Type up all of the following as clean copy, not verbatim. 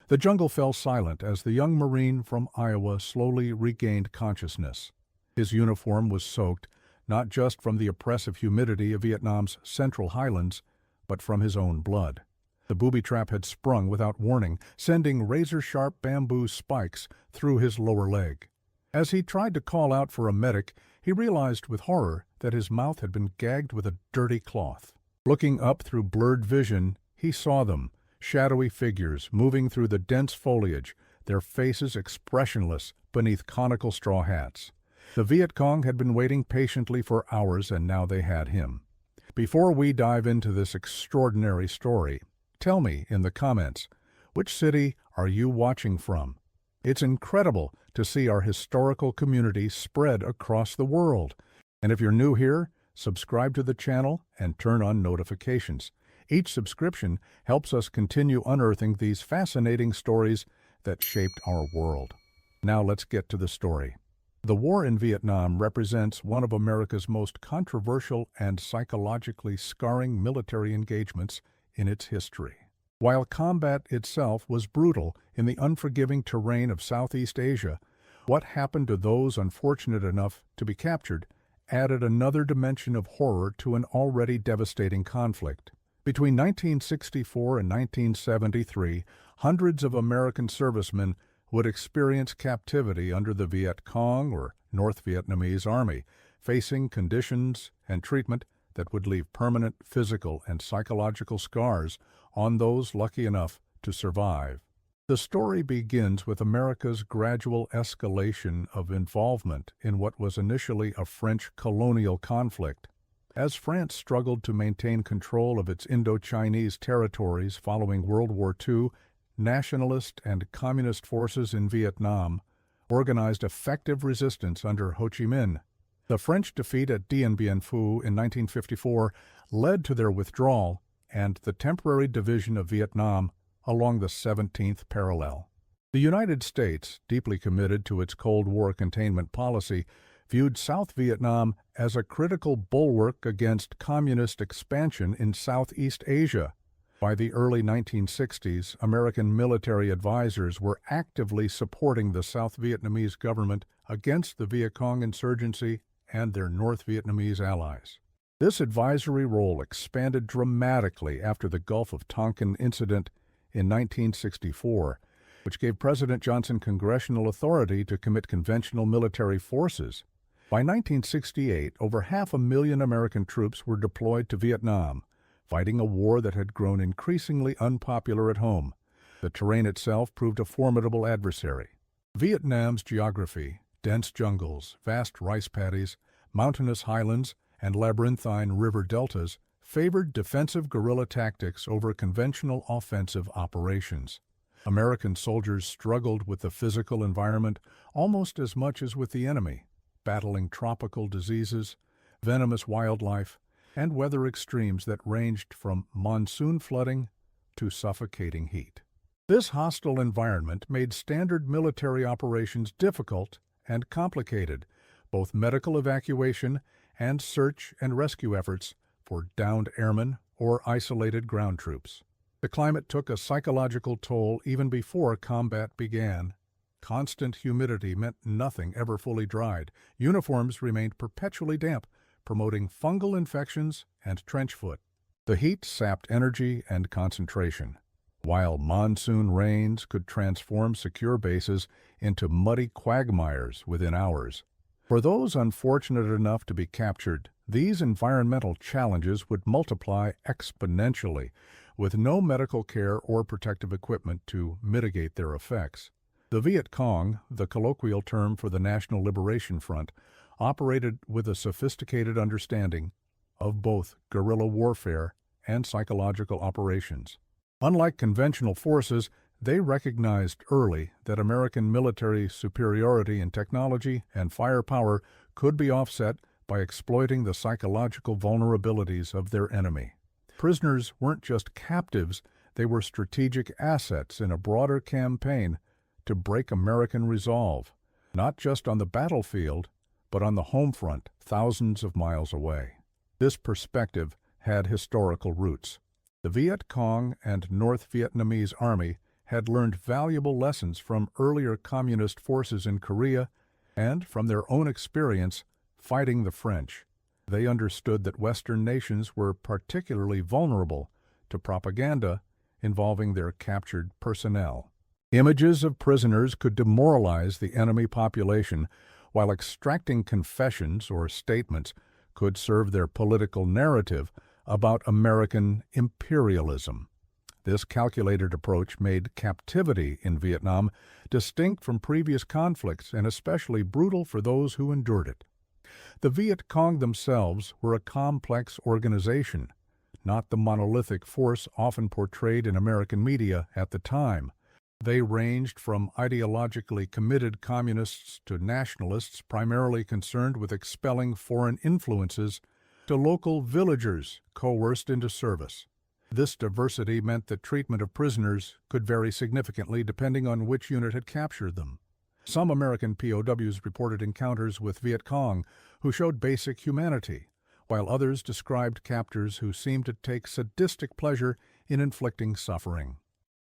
The jungle fell silent as the young Marine from Iowa slowly regained consciousness. His uniform was soaked, not just from the oppressive humidity of Vietnam's central highlands, but from his own blood. The booby trap had sprung without warning, sending razor-sharp bamboo spikes through his lower leg. As he tried to call out for a medic, he realized with horror that his mouth had been gagged with a dirty cloth. Looking up through blurred vision, he saw them, shadowy figures moving through the dense foliage, their faces expressionless beneath conical straw hats. The Viet Cong had been waiting patiently for hours, and now they had him. Before we dive into this extraordinary story, tell me in the comments, which city are you watching from? It's incredible to see our historical community spread across the world. And if you're new here, subscribe to the channel and turn on notifications. Each subscription helps us continue unearthing these fascinating stories that shaped our world. Now let's get to the story. The war in Vietnam represents one of America's most controversial and psychologically scarring military engagements in its history. While combat itself was brutal in the unforgiving terrain of Southeast Asia, what happened to those unfortunate enough to be captured added another dimension of horror to an already devastating conflict. Between 1964 and 1973, hundreds of American servicemen would experience captivity under the Viet Cong or North Vietnamese Army, facing conditions and treatment that would leave permanent physical and psychological scars on those lucky enough to survive. The story begins with America's gradual escalation of involvement in what was initially a French colonial conflict. As France struggled to maintain control of its Indo-Chinese territories following World War II, nationalist and communist forces in Vietnam organized effective resistance under Ho Chi Minh. The French defeat at Dien Bien Phu in 1954 led to their withdrawal and the temporary division of Vietnam along the 17th parallel. The United States, deeply committed to its Cold War containment policy, viewed South Vietnam as a critical bulwark against communist expansion in Southeast Asia. By the early 1960s, American military advisors were actively supporting the South Vietnamese government against the Viet Cong insurgency and their North Vietnamese allies. This advisory role expanded dramatically after the Gulf of Tonkin incident in 1964, which gave President Johnson congressional authority to commit conventional military forces. By 1968, over 500,000 American troops were deployed to Vietnam, fighting a war that had grown increasingly unpopular at home. The terrain itself proved a formidable adversary. Vietnam's geography, dense jungles, vast rice paddies, mountainous highlands, and labyrinthine river deltas favored defensive guerrilla tactics over conventional offensive operations. American soldiers struggled with the physical environment almost as much as with the enemy, battling tropical diseases, venomous wildlife, and weather extremes that ranged from monsoon flooding to suffocating heat. This hostile environment made standard military operations difficult and complicated, both medical evacuation and search and rescue efforts for downed airmen or isolated ground troops. The climate took a psychological toll even before combat began. Constant humidity meant nothing ever fully dried. Uniforms remained perpetually damp, promoting fungal infections and trench foot. The heat sapped energy and concentration, while monsoon rains could transform secure bases into muddy quagmires within hours. For those unfortunate enough to be captured, these environmental challenges would multiply exponentially, with no medical care or protective equipment to mitigate their effects. The Viet Cong, the colloquial term for the National Liberation Front, operated with a sophisticated understanding of both guerrilla warfare and psychological operations. Unlike conventional forces, they recognized early that American military superiority in technology and firepower could be offset by exploiting the psychological vulnerabilities of their enemy. Prisoners weren't just captives, they were strategic assets in a broader campaign to break American resolve, not just on the battlefield, but on the home front thousands of miles away. This perspective had historical roots. The Viet Cong and North Vietnamese Army had learned valuable lessons from earlier communist forces in Korea and from their own experience fighting the French. They understood that Western nations were particularly vulnerable to propaganda involving their captured personnel. Images of prisoners could demoralize the enemy population, while extracting confessions or statements could serve their political narrative about American imperialism. This calculated approach made captivity in Vietnam distinct from previous conflicts and especially brutal for those who endured it. The Viet Cong themselves were a complex organization, not the monolithic force often portrayed in American media at the time. They ranged from ideologically committed communists to nationalists primarily concerned with expelling foreign influences to local villagers coerced into service. This diversity meant that treatment of prisoners could vary significantly depending on which unit had captured them. Some American POWs reported encounters with Viet Cong who showed basic humanity, while others described captors who seemed to take sadistic pleasure in inflicting suffering.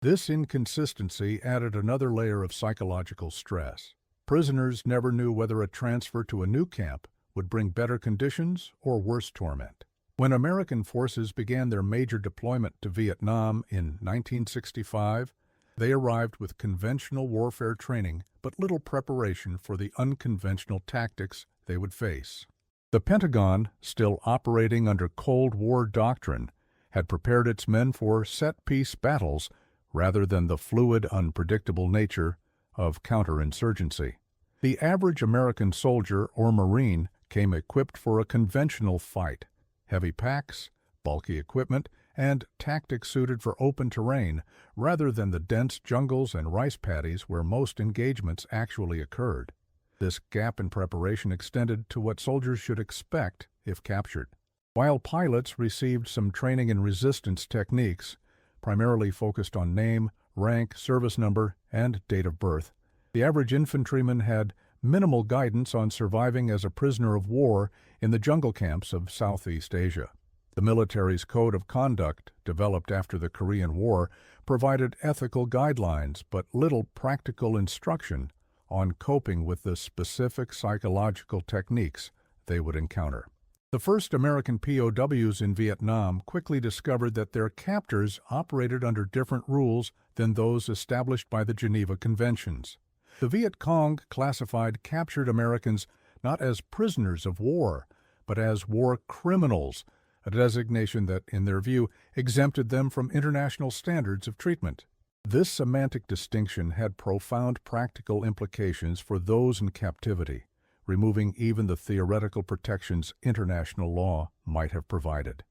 This inconsistency added another layer of psychological stress. Prisoners never knew whether a transfer to a new camp would bring better conditions or worse torment. When American forces began their major deployment to Vietnam in 1965, they arrived with conventional warfare training but little preparation for the unconventional tactics they would face. The Pentagon, still operating under Cold War doctrine, had prepared its men for set-piece battles rather than the fluid, unpredictable nature of counterinsurgency. The average American soldier or Marine came equipped for a conventional fight: heavy packs, bulky equipment, and tactics suited for open terrain rather than the dense jungles and rice paddies where most engagements actually occurred. This gap in preparation extended to what soldiers should expect if captured. While pilots received some training in resistance techniques, primarily focused on name, rank, service number, and date of birth, the average infantryman had minimal guidance on surviving as a prisoner of war in the jungle camps of Southeast Asia. The military's code of conduct, developed after the Korean War, provided ethical guidelines but little practical instruction on coping with the specific psychological techniques they would encounter. The first American POWs in Vietnam quickly discovered that their captors operated under different rules than those established by the Geneva Conventions. The Viet Cong classified captured Americans not as prisoners of war, but as war criminals, a designation that, in their view, exempted them from international standards of treatment. This semantic distinction had profound practical implications for those in captivity, removing even the theoretical protections international law might have provided.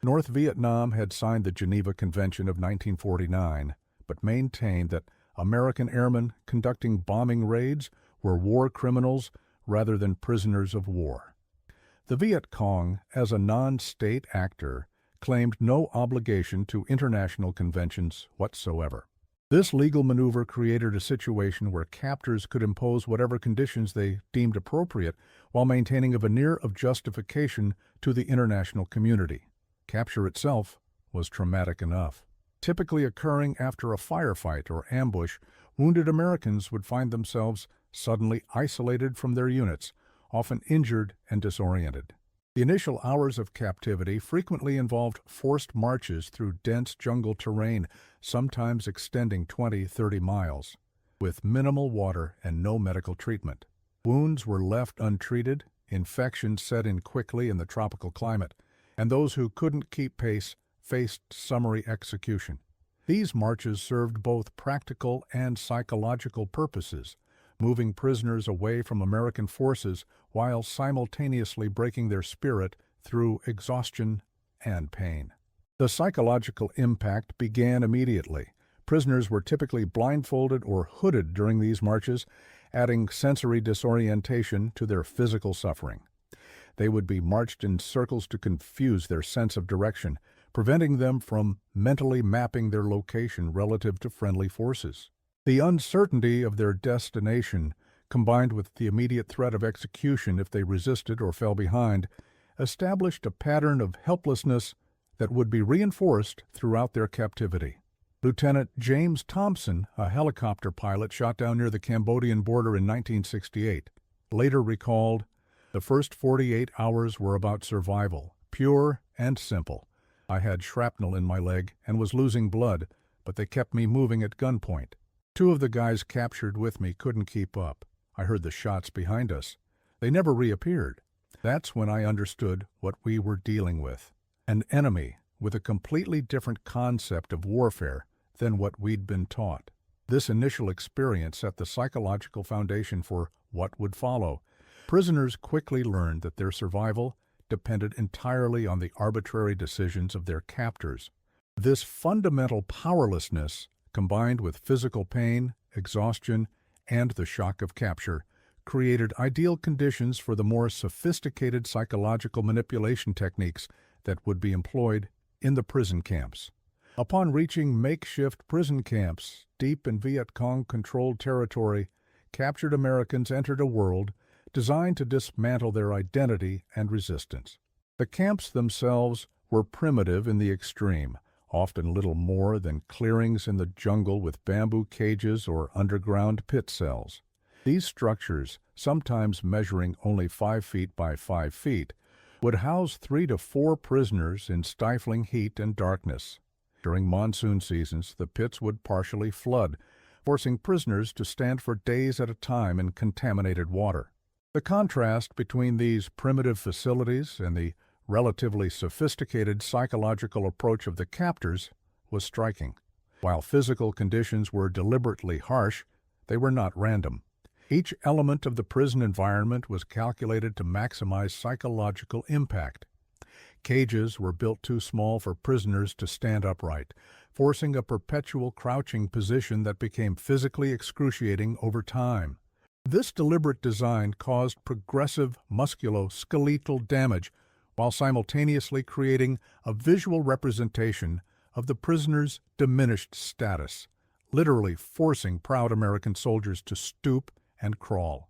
North Vietnam had signed the Geneva Convention of 1949, but maintained that American airmen conducting bombing raids were war criminals rather than prisoners of war. The Viet Cong, as a non-state actor, claimed no obligation to international conventions whatsoever. This legal maneuver created a situation where captors could impose whatever conditions they deemed appropriate while maintaining a veneer of justification to the international community. Capture itself was traumatic enough. Typically occurring after a firefight or ambush, wounded Americans would find themselves suddenly isolated from their units, often injured and disoriented. The initial hours of captivity frequently involved forced marches through dense jungle terrain, sometimes extending 20-30 miles, with minimal water and no medical treatment. Wounds were left untreated, infections set in quickly in the tropical climate, and those who couldn't keep pace faced summary execution. These marches served both practical and psychological purposes, moving prisoners away from American forces while simultaneously breaking their spirit through exhaustion and pain. The psychological impact began immediately. Prisoners were typically blindfolded or hooded during these marches, adding sensory disorientation to their physical suffering. They would be marched in circles to confuse their sense of direction, preventing them from mentally mapping their location relative to friendly forces. The uncertainty of their destination, combined with the immediate threat of execution if they resisted or fell behind, established a pattern of helplessness that would be reinforced throughout their captivity. Lieutenant James Thompson, a helicopter pilot shot down near the Cambodian border in 1968, later recalled, "The first 48 hours were about survival, pure and simple. I had shrapnel in my leg and was losing blood, but they kept me moving at gunpoint. Two of the guys captured with me couldn't keep up. I heard the shots behind us. They never reappeared. That's when I understood what we were dealing with. An enemy with a completely different concept of warfare than what we'd been taught." This initial experience set the psychological foundation for what would follow. Prisoners quickly learned that their survival depended entirely on the arbitrary decisions of their captors. This fundamental powerlessness, combined with physical pain, exhaustion, and the shock of capture, created ideal conditions for the more sophisticated psychological manipulation techniques that would be employed in the prison camps. Upon reaching makeshift prison camps deep in Viet Cong-controlled territory, captured Americans entered a world designed to dismantle their identity and resistance. The camps themselves were primitive in the extreme, often little more than clearings in the jungle with bamboo cages or underground pit cells. These structures, sometimes measuring only 5 feet by 5 feet, would house 3 to 4 prisoners in stifling heat and darkness. During monsoon seasons, the pits would partially flood, forcing prisoners to stand for days at a time in contaminated water. The contrast between these primitive facilities and the relatively sophisticated psychological approach of the captors was striking. While physical conditions were deliberately harsh, they were not random. Each element of the prison environment was calculated to maximize psychological impact. Cages were built too small for prisoners to stand upright, forcing a perpetual crouching position that became physically excruciating over time. This deliberate design caused progressive musculoskeletal damage while simultaneously creating a visual representation of the prisoner's diminished status, literally forcing proud American soldiers to stoop and crawl.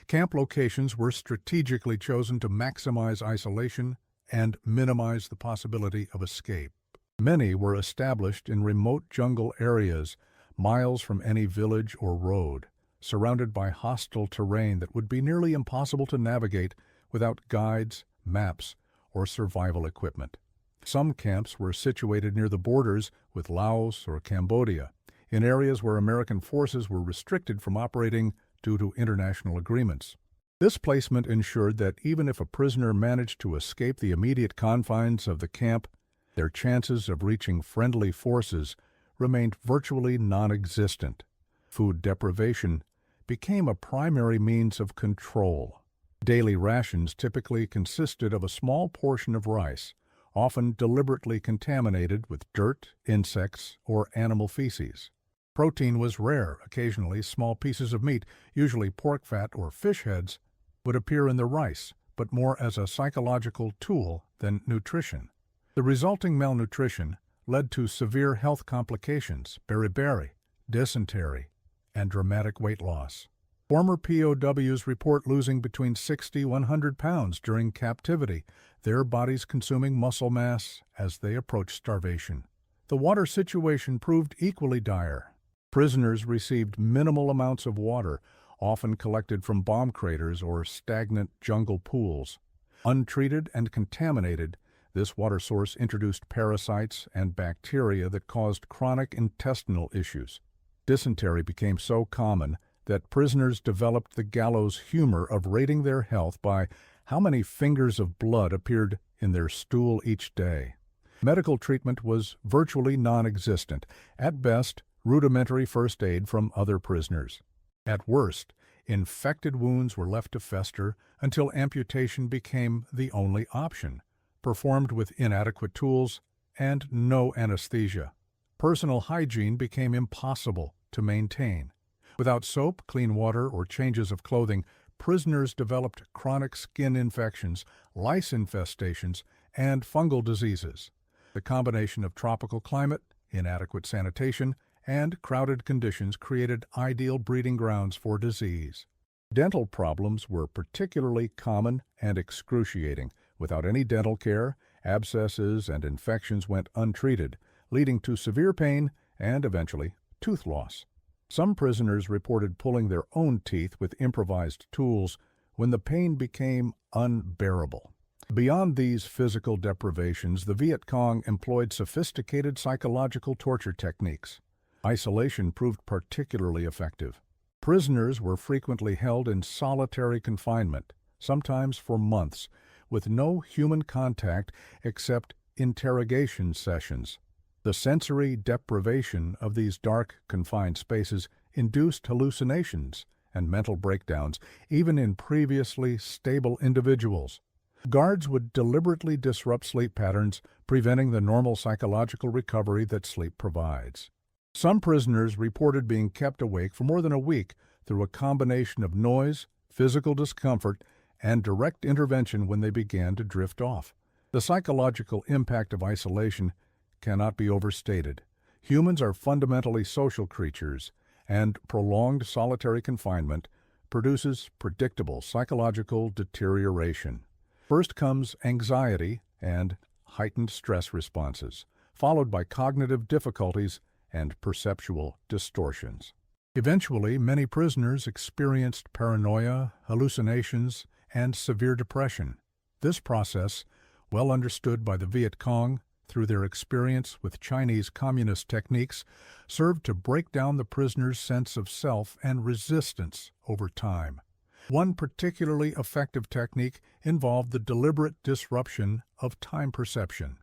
Camp locations were strategically chosen to maximize isolation and minimize the possibility of escape. Many were established in remote jungle areas, miles from any village or road, surrounded by hostile terrain that would be nearly impossible to navigate without guides, maps, or survival equipment. Some camps were situated near the borders with Laos or Cambodia, in areas where American forces were restricted from operating due to international agreements. This placement ensured that even if a prisoner managed to escape the immediate confines of the camp, their chances of reaching friendly forces remained virtually non-existent. Food deprivation became a primary means of control. Daily rations typically consisted of a small portion of rice, often deliberately contaminated with dirt, insects, or animal feces. Protein was rare. Occasionally, small pieces of meat, usually pork fat or fish heads, would appear in the rice, but more as a psychological tool than nutrition. The resulting malnutrition led to severe health complications, beriberi, dysentery, and dramatic weight loss. Former POWs report losing between 60 to 100 pounds during captivity, their bodies consuming muscle mass as they approached starvation. The water situation proved equally dire. Prisoners received minimal amounts of water, often collected from bomb craters or stagnant jungle pools. Untreated and contaminated, this water source introduced parasites and bacteria that caused chronic intestinal issues. Dysentery became so common that prisoners developed the gallows humor of rating their health by how many fingers of blood appeared in their stool each day. Medical treatment was virtually non-existent. At best, rudimentary first aid from other prisoners. At worst, infected wounds were left to fester until amputation became the only option, performed with inadequate tools and no anesthesia. Personal hygiene became impossible to maintain. Without soap, clean water, or changes of clothing, prisoners developed chronic skin infections, lice infestations, and fungal diseases. The combination of tropical climate, inadequate sanitation, and crowded conditions created ideal breeding grounds for disease. Dental problems were particularly common and excruciating. Without any dental care, abscesses and infections went untreated, leading to severe pain and eventually tooth loss. Some prisoners reported pulling their own teeth with improvised tools when the pain became unbearable. Beyond these physical deprivations, the Viet Cong employed sophisticated psychological torture techniques. Isolation proved particularly effective. Prisoners were frequently held in solitary confinement, sometimes for months, with no human contact except interrogation sessions. The sensory deprivation of these dark, confined spaces induced hallucinations and mental breakdowns, even in previously stable individuals. Guards would deliberately disrupt sleep patterns, preventing the normal psychological recovery that sleep provides. Some prisoners reported being kept awake for more than a week through a combination of noise, physical discomfort, and direct intervention when they began to drift off. The psychological impact of isolation cannot be overstated. Humans are fundamentally social creatures, and prolonged solitary confinement produces predictable psychological deterioration. First comes anxiety and heightened stress responses, followed by cognitive difficulties and perceptual distortions. Eventually, many prisoners experienced paranoia, hallucinations, and severe depression. This process, well understood by the Viet Cong through their experience with Chinese communist techniques, served to break down the prisoner's sense of self and resistance over time. One particularly effective technique involved the deliberate disruption of time perception.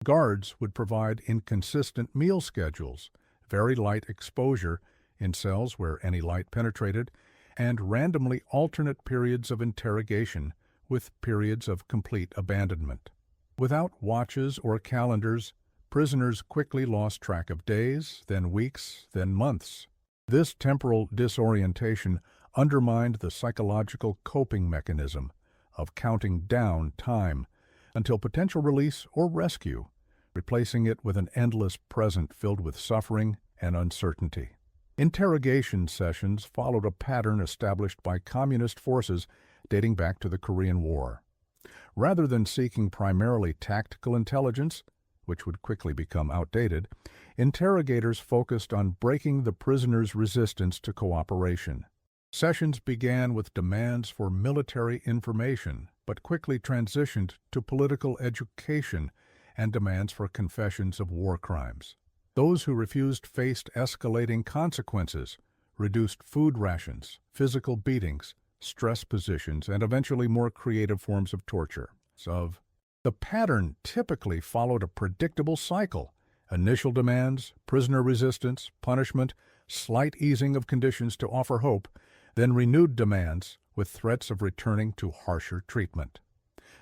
Guards would provide inconsistent meal schedules, very light exposure in cells where any light penetrated, and randomly alternate periods of interrogation with periods of complete abandonment. Without watches or calendars, prisoners quickly lost track of days, then weeks, then months. This temporal disorientation undermined the psychological coping mechanism of counting down time until potential release or rescue, replacing it with an endless present filled with suffering and uncertainty. Interrogation sessions followed a pattern established by communist forces dating back to the Korean War. Rather than seeking primarily tactical intelligence, which would quickly become outdated, interrogators focused on breaking the prisoner's resistance to cooperation. Sessions began with demands for military information, but quickly transitioned to political education and demands for confessions of war crimes. Those who refused faced escalating consequences, reduced food rations, physical beatings, stress positions, and eventually more creative forms of torture. The pattern typically followed a predictable cycle: initial demands, prisoner resistance, punishment, slight easing of conditions to offer hope, then renewed demands with threats of returning to harsher treatment.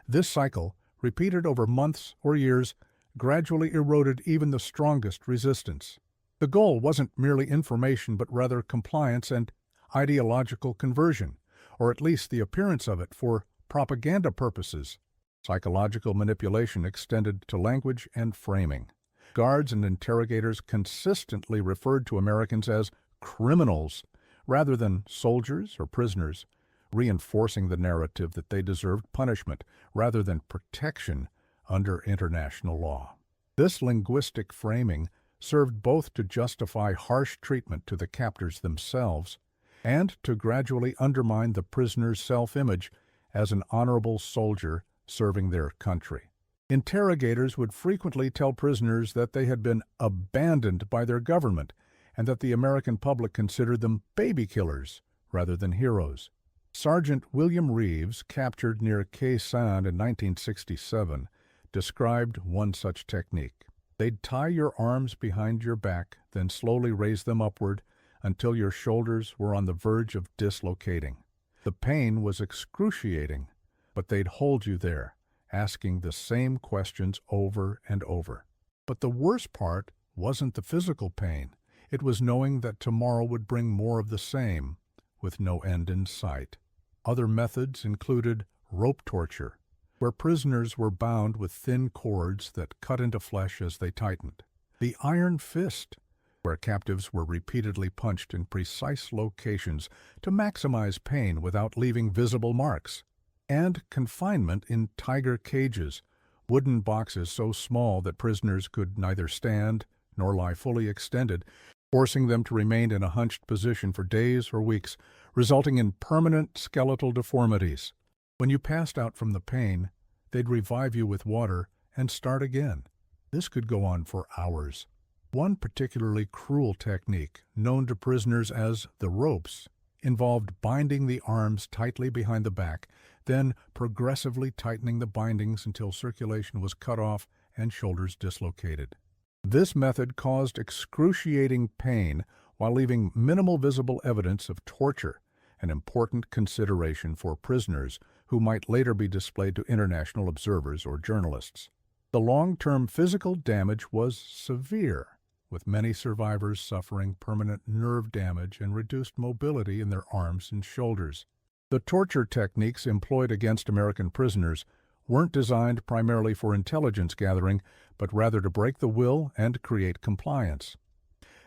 This cycle, repeated over months or years, gradually eroded even the strongest resistance. The goal wasn't merely information but rather compliance and ideological conversion, or at least the appearance of it for propaganda purposes. Psychological manipulation extended to language and framing. Guards and interrogators consistently referred to Americans as criminals rather than soldiers or prisoners, reinforcing the narrative that they deserved punishment rather than protection under international law. This linguistic framing served both to justify harsh treatment to the captors themselves and to gradually undermine the prisoner's self-image as an honorable soldier serving their country. Interrogators would frequently tell prisoners that they had been abandoned by their government and that the American public considered them baby killers rather than heroes. Sergeant William Reeves, captured near Khe Sanh in 1967, described one such technique. They'd tie your arms behind your back, then slowly raise them upward until your shoulders were on the verge of dislocating. The pain was excruciating, but they'd hold you there, asking the same questions over and over. But the worst part wasn't the physical pain. It was knowing that tomorrow would bring more of the same, with no end in sight. Other methods included rope torture, where prisoners were bound with thin cords that cut into flesh as they tightened. The iron fist, where captives were repeatedly punched in precise locations to maximize pain without leaving visible marks. And confinement in tiger cages, wooden boxes so small that prisoners could neither stand nor lie fully extended, forcing them to remain in a hunched position for days or weeks, resulting in permanent skeletal deformities. When you passed out from the pain, they'd revive you with water and start again. This could go on for hours. One particularly cruel technique, known to prisoners as the ropes, involved binding the arms tightly behind the back, then progressively tightening the bindings until circulation was cut off and shoulders dislocated. This method caused excruciating pain while leaving minimal visible evidence of torture, an important consideration for prisoners who might later be displayed to international observers or journalists. The long-term physical damage was severe, with many survivors suffering permanent nerve damage and reduced mobility in their arms and shoulders. The torture techniques employed against American prisoners weren't designed primarily for intelligence gathering, but rather to break the will and create compliance.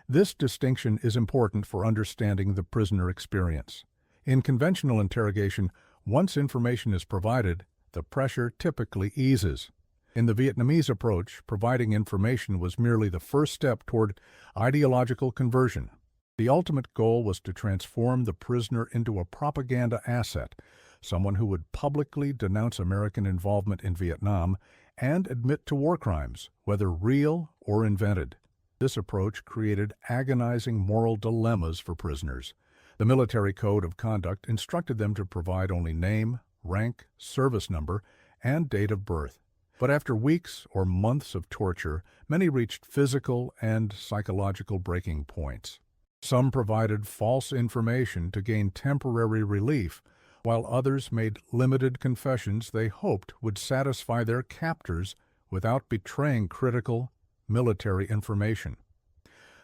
This distinction is important for understanding the prisoner experience. In conventional interrogation, once information is provided, the pressure typically eases. In the Vietnamese approach, providing information was merely the first step toward ideological conversion. The ultimate goal was to transform the prisoner into a propaganda asset, someone who would publicly denounce American involvement in Vietnam and admit to war crimes, whether real or invented. This approach created agonizing moral dilemmas for prisoners. The military code of conduct instructed them to provide only name, rank, service number, and date of birth. But after weeks or months of torture, many reached physical and psychological breaking points. Some provided false information to gain temporary relief, while others made limited confessions they hoped would satisfy their captors without betraying critical military information.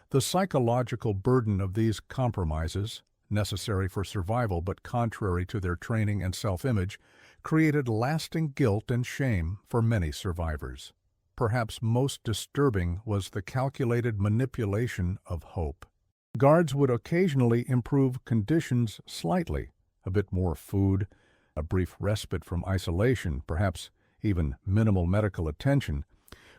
The psychological burden of these compromises, necessary for survival but contrary to their training and self-image, created lasting guilt and shame for many survivors. Perhaps most disturbing was the calculated manipulation of hope. Guards would occasionally improve conditions slightly, a bit more food, a brief respite from isolation, perhaps even minimal medical attention,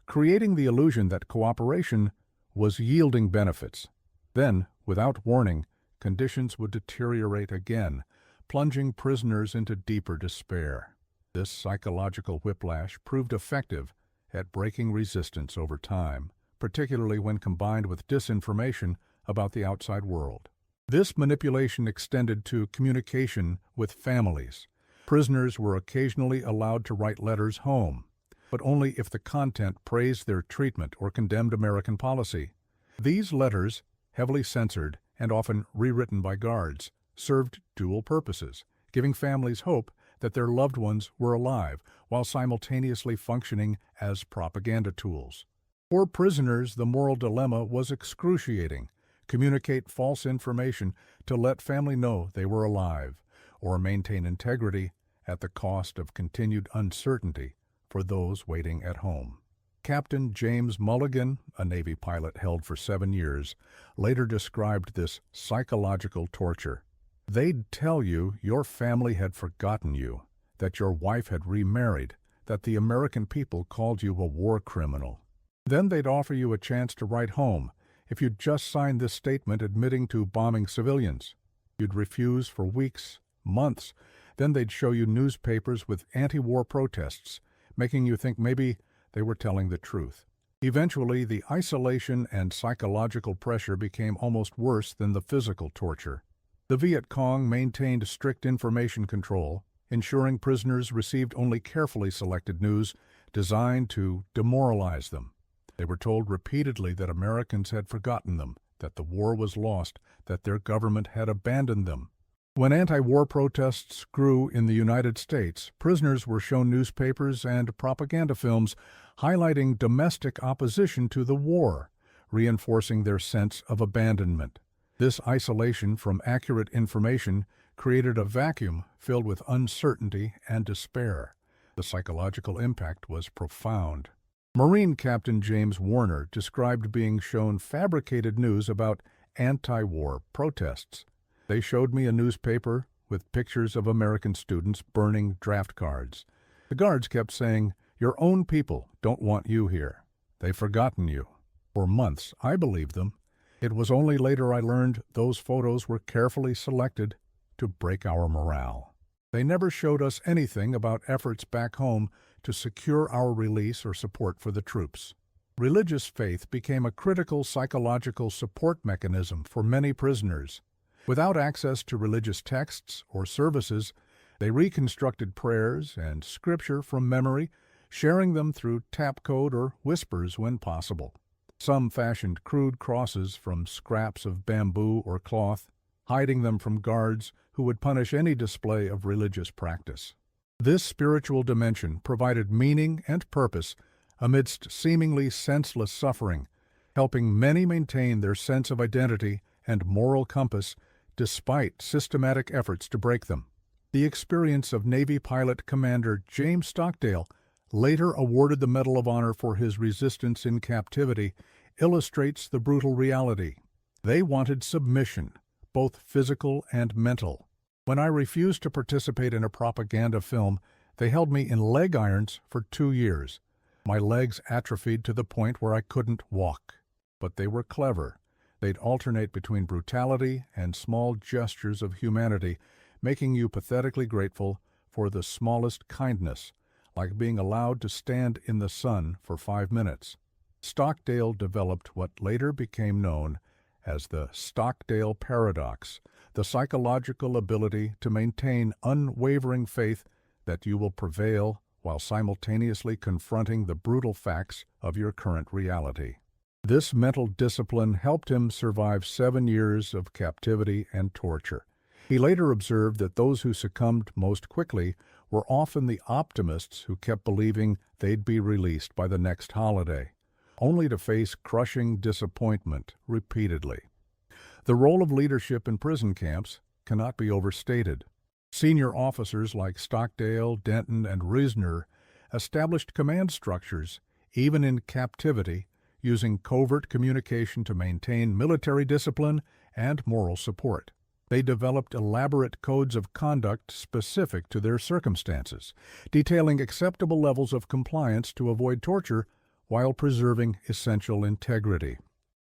creating the illusion that cooperation was yielding benefits. Then, without warning, conditions would deteriorate again, plunging prisoners into deeper despair. This psychological whiplash proved effective at breaking resistance over time, particularly when combined with disinformation about the outside world. This manipulation extended to communication with families. Prisoners were occasionally allowed to write letters home, but only if the content praised their treatment or condemned American policy. These letters, heavily censored and often rewritten by guards, served dual purposes, giving families hope that their loved ones were alive while simultaneously functioning as propaganda tools. For prisoners, the moral dilemma was excruciating: communicate false information to let family know they were alive, or maintain integrity at the cost of continued uncertainty for those waiting at home. Captain James Mulligan, a Navy pilot held for 7 years, later described this psychological torture. They'd tell you your family had forgotten you, that your wife had remarried, that the American people called you a war criminal. Then they'd offer you a chance to write home if you'd just signed this statement admitting to bombing civilians. You'd refuse for weeks, months. Then they'd show you newspapers with anti-war protests, making you think maybe they were telling the truth. Eventually, the isolation and psychological pressure became almost worse than the physical torture. The Viet Cong maintained strict information control, ensuring prisoners received only carefully selected news designed to demoralize them. They were told repeatedly that Americans had forgotten them, that the war was lost, that their government had abandoned them. When anti-war protests grew in the United States, prisoners were shown newspapers and propaganda films highlighting domestic opposition to the war, reinforcing their sense of abandonment. This isolation from accurate information created a vacuum filled with uncertainty and despair. The psychological impact was profound. Marine Captain James Warner described being shown fabricated news about anti-war protests. They showed me a newspaper with pictures of American students burning draft cards. The guards kept saying, "Your own people don't want you here. They've forgotten you." For months, I believed them. It was only later I learned those photos were carefully selected to break our morale. They never showed us anything about efforts back home to secure our release or support for the troops. Religious faith became a critical psychological support mechanism for many prisoners. Without access to religious texts or services, they reconstructed prayers and scripture from memory, sharing them through tap code or whispers when possible. Some fashioned crude crosses from scraps of bamboo or cloth, hiding them from guards who would punish any display of religious practice. This spiritual dimension provided meaning and purpose amidst seemingly senseless suffering, helping many maintain their sense of identity and moral compass despite systematic efforts to break them. The experience of Navy pilot Commander James Stockdale, later awarded the Medal of Honor for his resistance in captivity, illustrates the brutal reality. They wanted submission, both physical and mental. When I refused to participate in a propaganda film, they held me in leg irons for 2 years. My legs atrophied to the point where I couldn't walk. But they were clever. They'd alternate between brutality and small gestures of humanity, making you pathetically grateful for the smallest kindness, like being allowed to stand in the sun for 5 minutes. Stockdale developed what later became known as the Stockdale paradox, the psychological ability to maintain unwavering faith that you will prevail while simultaneously confronting the brutal facts of your current reality. This mental discipline helped him survive 7 years of captivity and torture. He later observed that those who succumbed most quickly were often the optimists who kept believing they'd be released by the next holiday, only to face crushing disappointment repeatedly. The role of leadership in prison camps cannot be overstated. Senior officers like Stockdale, Denton, and Risner established command structures, even in captivity, using covert communication to maintain military discipline and moral support. They developed elaborate codes of conduct specific to their circumstances, detailing acceptable levels of compliance to avoid torture while preserving essential integrity.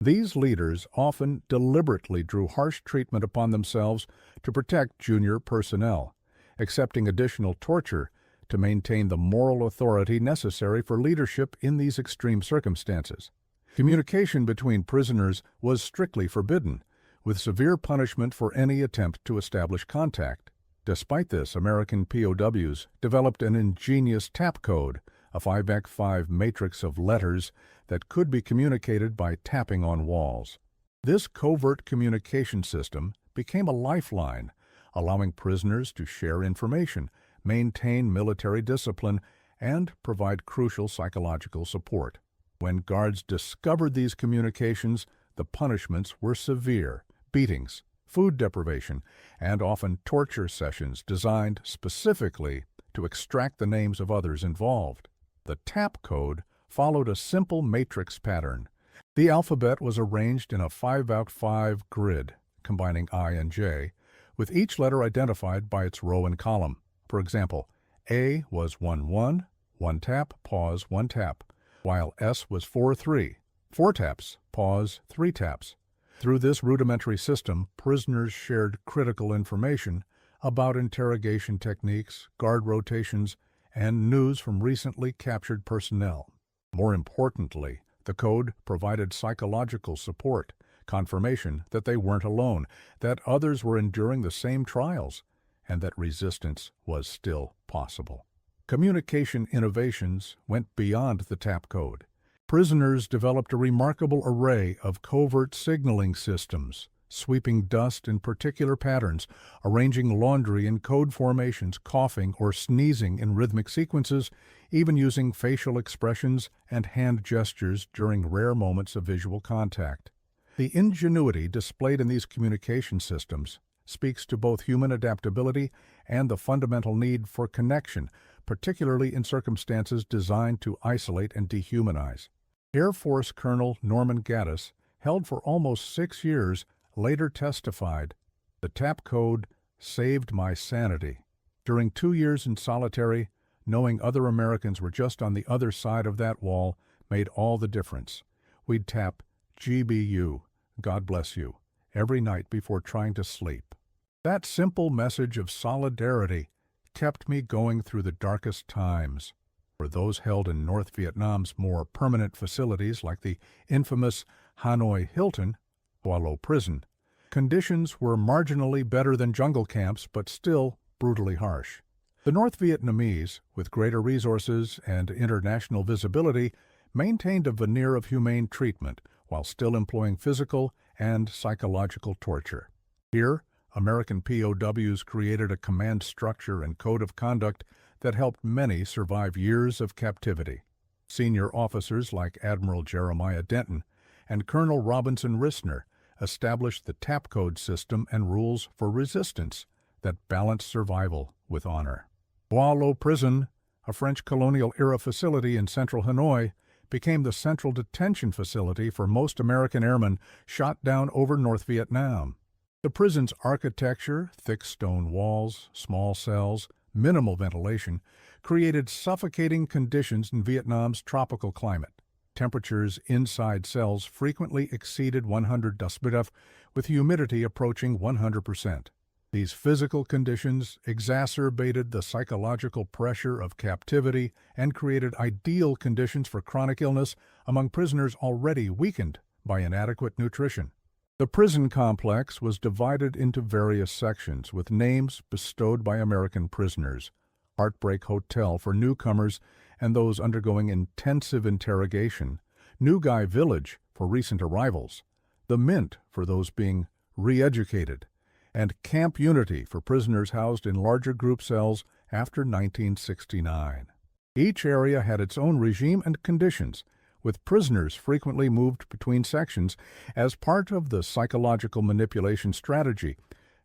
These leaders often deliberately drew harsh treatment upon themselves to protect junior personnel, accepting additional torture to maintain the moral authority necessary for leadership in these extreme circumstances. Communication between prisoners was strictly forbidden, with severe punishment for any attempt to establish contact. Despite this, American POWs developed an ingenious tap code, a 5x5 matrix of letters that could be communicated by tapping on walls. This covert communication system became a lifeline, allowing prisoners to share information, maintain military discipline, and provide crucial psychological support. When guards discovered these communications, the punishments were severe: beatings, food deprivation, and often torture sessions designed specifically to extract the names of others involved. The tap code followed a simple matrix pattern. The alphabet was arranged in a 5x5 grid, combining I and J, with each letter identified by its row and column. For example, A was 1-1, 1 tap, pause, 1 tap, while S was 4-3, 4 taps, pause, 3 taps. Through this rudimentary system, prisoners shared critical information about interrogation techniques, guard rotations, and news from recently captured personnel. More importantly, the code provided psychological support, confirmation that they weren't alone, that others were enduring the same trials, and that resistance was still possible. Communication innovations went beyond the tap code. Prisoners developed a remarkable array of covert signaling systems, sweeping dust in particular patterns, arranging laundry in code formations, coughing or sneezing in rhythmic sequences, even using facial expressions and hand gestures during rare moments of visual contact. The ingenuity displayed in these communication systems speaks to both human adaptability and the fundamental need for connection, particularly in circumstances designed to isolate and dehumanize. Air Force Colonel Norman Gaddis, held for almost 6 years, later testified, "The tap code saved my sanity. During 2 years in solitary, knowing other Americans were just on the other side of that wall made all the difference. we'd tap GBU, God bless you, every night before trying to sleep. That simple message of solidarity kept me going through the darkest times. For those held in North Vietnam's more permanent facilities like the infamous Hanoi Hilton, Hoa Lo Prison, conditions were marginally better than jungle camps but still brutally harsh. The North Vietnamese, with greater resources and international visibility, maintained a veneer of humane treatment while still employing physical and psychological torture. Here, American POWs created a command structure and code of conduct that helped many survive years of captivity. Senior officers like Admiral Jeremiah Denton and Colonel Robinson Rissner established the TAP code system and rules for resistance that balanced survival with honor. Hoa Lo Prison, a French colonial-era facility in central Hanoi, became the central detention facility for most American airmen shot down over North Vietnam. The prison's architecture, thick stone walls, small cells, minimal ventilation, created suffocating conditions in Vietnam's tropical climate. Temperatures inside cells frequently exceeded 100 dB, with humidity approaching 100%. These physical conditions exacerbated the psychological pressure of captivity and created ideal conditions for chronic illness among prisoners already weakened by inadequate nutrition. The prison complex was divided into various sections with names bestowed by American prisoners: Heartbreak Hotel for newcomers and those undergoing intensive interrogation, New Guy Village for recent arrivals, The Mint for those being re-educated, and Camp Unity for prisoners housed in larger group cells after 1969. Each area had its own regime and conditions, with prisoners frequently moved between sections as part of the psychological manipulation strategy.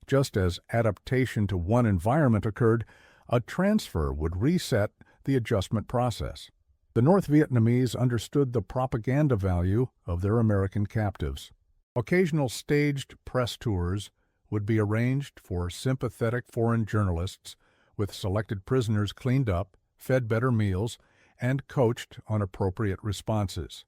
Just as adaptation to one environment occurred, a transfer would reset the adjustment process. The North Vietnamese understood the propaganda value of their American captives. Occasional staged press tours would be arranged for sympathetic foreign journalists, with selected prisoners cleaned up, fed better meals, and coached on appropriate responses.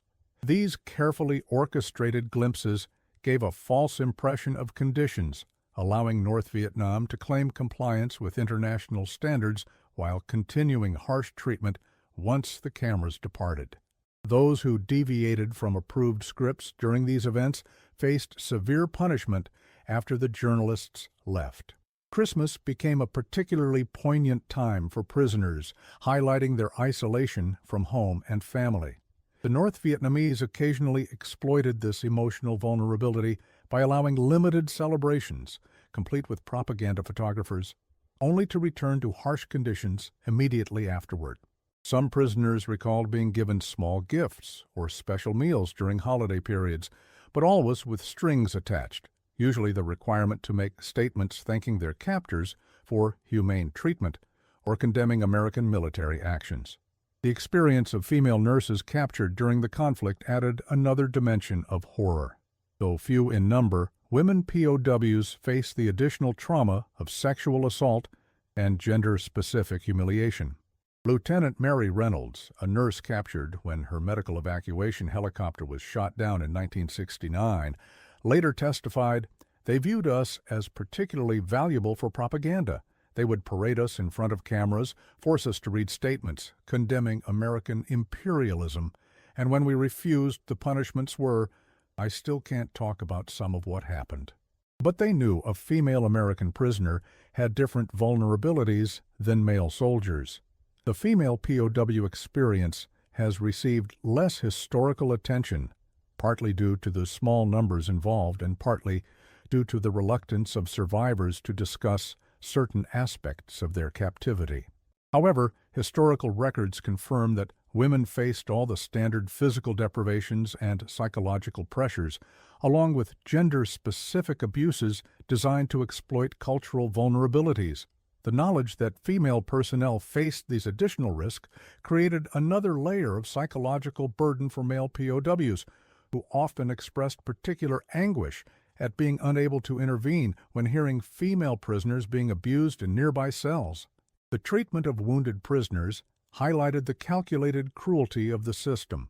These carefully orchestrated glimpses gave a false impression of conditions, allowing North Vietnam to claim compliance with international standards while continuing harsh treatment once the cameras departed. Those who deviated from approved scripts during these events faced severe punishment after the journalists left. Christmas became a particularly poignant time for prisoners, highlighting their isolation from home and family. The North Vietnamese occasionally exploited this emotional vulnerability by allowing limited celebrations, complete with propaganda photographers, only to return to harsh conditions immediately afterward. Some prisoners recalled being given small gifts or special meals during holiday periods, but always with strings attached, usually the requirement to make statements thanking their captors for humane treatment or condemning American military actions. The experience of female nurses captured during the conflict added another dimension of horror. Though few in number, women POWs faced the additional trauma of sexual assault and gender-specific humiliation. Lieutenant Mary Reynolds, a nurse captured when her medical evacuation helicopter was shot down in 1969, later testified, "They viewed us as particularly valuable for propaganda. They would parade us in front of cameras, force us to read statements condemning American imperialism, and when we refused, the punishments were, I still can't talk about some of what happened." But they knew a female American prisoner had different vulnerabilities than male soldiers. The female POW experience has received less historical attention, partly due to the small numbers involved and partly due to the reluctance of survivors to discuss certain aspects of their captivity. However, historical records confirm that women faced all the standard physical deprivations and psychological pressures, along with gender-specific abuses designed to exploit cultural vulnerabilities. The knowledge that female personnel faced these additional risks created another layer of psychological burden for male POWs, who often expressed particular anguish at being unable to intervene when hearing female prisoners being abused in nearby cells. The treatment of wounded prisoners highlighted the calculated cruelty of the system.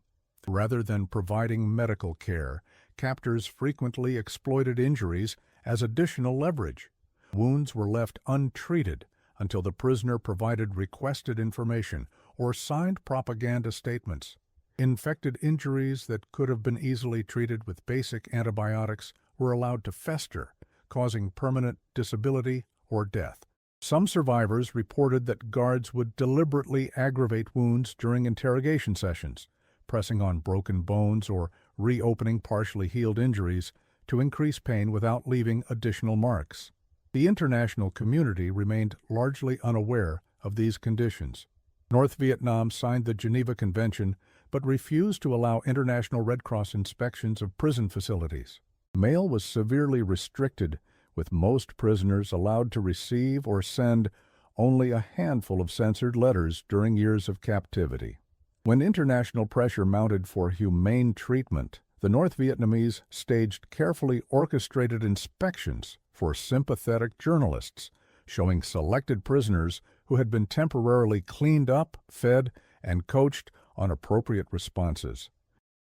Rather than providing medical care, captors frequently exploited injuries as additional leverage. Wounds were left untreated until the prisoner provided requested information or signed propaganda statements. Infected injuries that could have been easily treated with basic antibiotics were allowed to fester, causing permanent disability or death. Some survivors reported that guards would deliberately aggravate wounds during interrogation sessions, pressing on broken bones or reopening partially healed injuries to increase pain without leaving additional marks. The international community remained largely unaware of these conditions. North Vietnam signed the Geneva Convention but refused to allow International Red Cross inspections of prison facilities. Mail was severely restricted, with most prisoners allowed to receive or send only a handful of censored letters during years of captivity. When international pressure mounted for humane treatment, the North Vietnamese staged carefully orchestrated inspections for sympathetic journalists, showing selected prisoners who had been temporarily cleaned up, fed, and coached on appropriate responses.